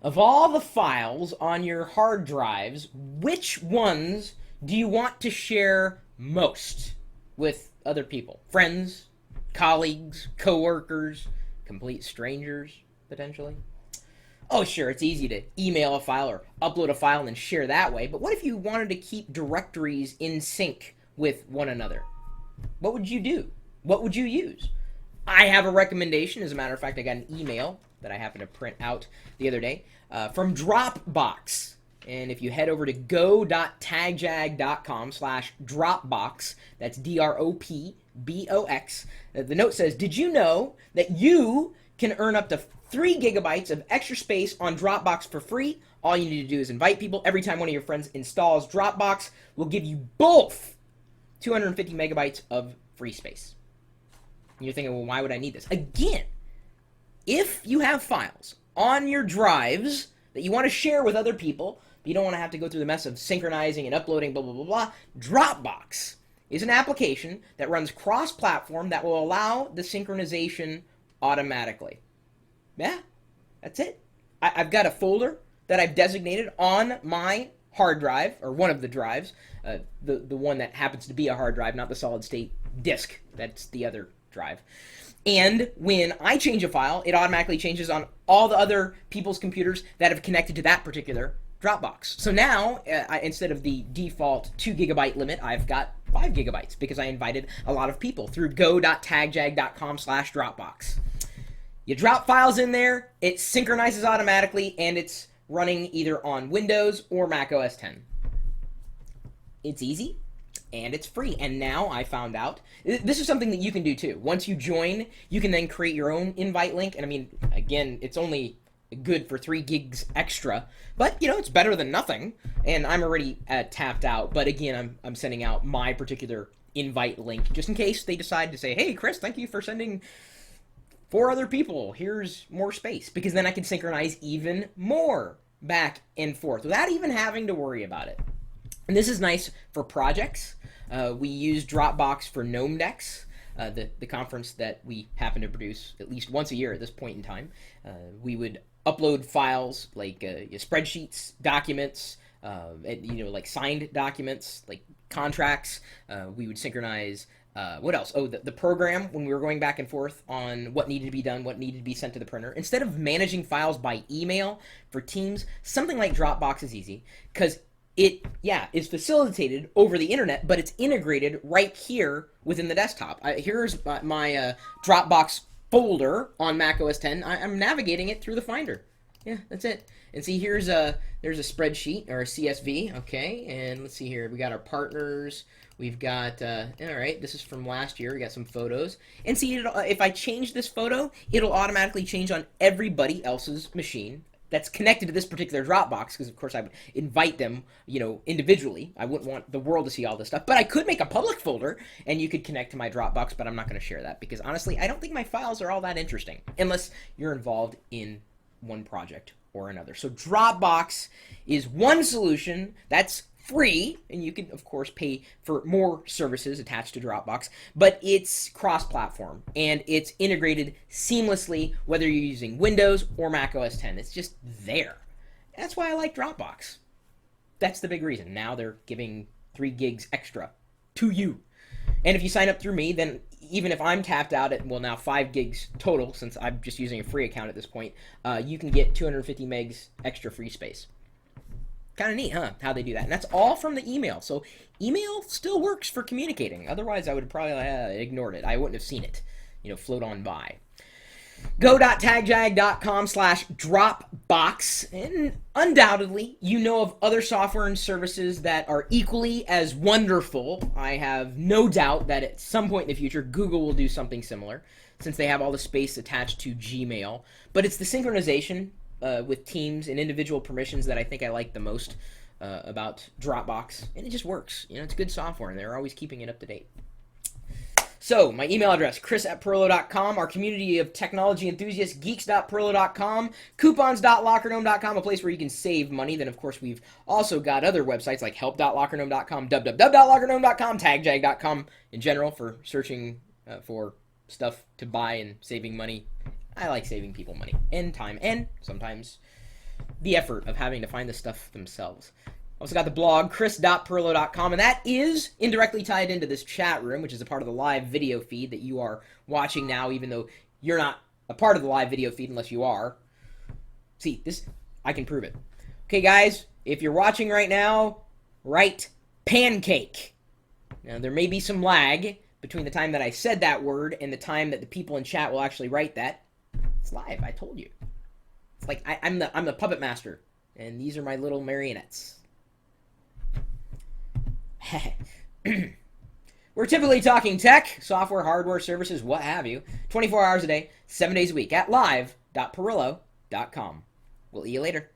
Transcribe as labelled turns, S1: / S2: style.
S1: Of all the files on your hard drives, which ones do you want to share most with other people? Friends, colleagues, coworkers, complete strangers, potentially? Oh, sure, it's easy to email a file or upload a file and then share that way, but what if you wanted to keep directories in sync with one another? What would you do? What would you use? I have a recommendation. As a matter of fact, I got an email that I happened to print out the other day from Dropbox. And if you head over to go.tagjag.com/Dropbox, that's DROPBOX, the note says, did you know that you can earn up to 3 gigabytes of extra space on Dropbox for free? All you need to do is invite people. Every time one of your friends installs Dropbox, we'll give you both 250 megabytes of free space. And you're thinking, well, why would I need this? Again, if you have files on your drives that you want to share with other people, but you don't want to have to go through the mess of synchronizing and uploading, blah, blah, blah, blah, Dropbox is an application that runs cross-platform that will allow the synchronization automatically. Yeah, that's it. I've got a folder that I've designated on my hard drive, or one of the drives, the one that happens to be a hard drive, not the solid state disk. That's the other drive. And when I change a file, it automatically changes on all the other people's computers that have connected to that particular Dropbox. So now, instead of the default 2 gigabyte limit, I've got 5 gigabytes because I invited a lot of people through go.tagjag.com/Dropbox. You drop files in there, it synchronizes automatically, and it's running either on Windows or Mac OS X. It's easy, and it's free. And now I found out, this is something that you can do too. Once you join, you can then create your own invite link. And I mean, again, it's only good for 3 gigs extra, but it's better than nothing. And I'm already tapped out, but again, I'm sending out my particular invite link just in case they decide to say, hey, Chris, thank you for sending 4 other people, here's more space, because then I can synchronize even more back and forth without even having to worry about it. And this is nice for projects. We use Dropbox for GnomeDex, the conference that we happen to produce at least once a year at this point in time. We would upload files like spreadsheets, documents, like signed documents, like contracts. We would synchronize. What else? Oh, the program, when we were going back and forth on what needed to be done, what needed to be sent to the printer. Instead of managing files by email for Teams, something like Dropbox is easy because it, is facilitated over the internet, but it's integrated right here within the desktop. Here's my Dropbox folder on Mac OS X. I'm navigating it through the Finder. Yeah, that's it. And see, there's a spreadsheet or a CSV. Okay, and let's see here. We got our partners. We've got, all right, this is from last year. We got some photos. And see, if I change this photo, it'll automatically change on everybody else's machine that's connected to this particular Dropbox, because of course I would invite them, individually. I wouldn't want the world to see all this stuff, but I could make a public folder and you could connect to my Dropbox, but I'm not going to share that because honestly, I don't think my files are all that interesting unless you're involved in one project or another. So Dropbox is one solution that's free, and you can of course pay for more services attached to Dropbox, but it's cross-platform and it's integrated seamlessly whether you're using Windows or Mac OS X. It's just there. That's why I like Dropbox. That's the big reason. Now they're giving 3 gigs extra to you. And if you sign up through me, then even if I'm tapped out at, now 5 gigs total, since I'm just using a free account at this point, you can get 250 megs extra free space. Kind of neat, huh? How they do that. And that's all from the email. So email still works for communicating. Otherwise, I would have probably ignored it. I wouldn't have seen it, float on by. Go.tagjag.com/Dropbox. And undoubtedly, you know of other software and services that are equally as wonderful. I have no doubt that at some point in the future, Google will do something similar, since they have all the space attached to Gmail. But it's the synchronization with Teams and individual permissions that I think I like the most about Dropbox. And it just works. It's good software, and they're always keeping it up to date. So, my email address, chris@perlo.com, our community of technology enthusiasts, geeks.perlo.com, coupons.lockernome.com, a place where you can save money. Then, of course, we've also got other websites like help.lockernome.com, www.lockernome.com, tagjag.com in general for searching for stuff to buy and saving money. I like saving people money and time and sometimes the effort of having to find this stuff themselves. Also got the blog, chris.pirillo.com, and that is indirectly tied into this chat room, which is a part of the live video feed that you are watching now, even though you're not a part of the live video feed unless you are. See, this, I can prove it. Okay, guys, if you're watching right now, write pancake. Now, there may be some lag between the time that I said that word and the time that the people in chat will actually write that. It's live, I told you. It's like I'm the puppet master, and these are my little marionettes. We're typically talking tech, software, hardware, services, what have you, 24 hours a day, 7 days a week at live.pirillo.com. We'll see you later.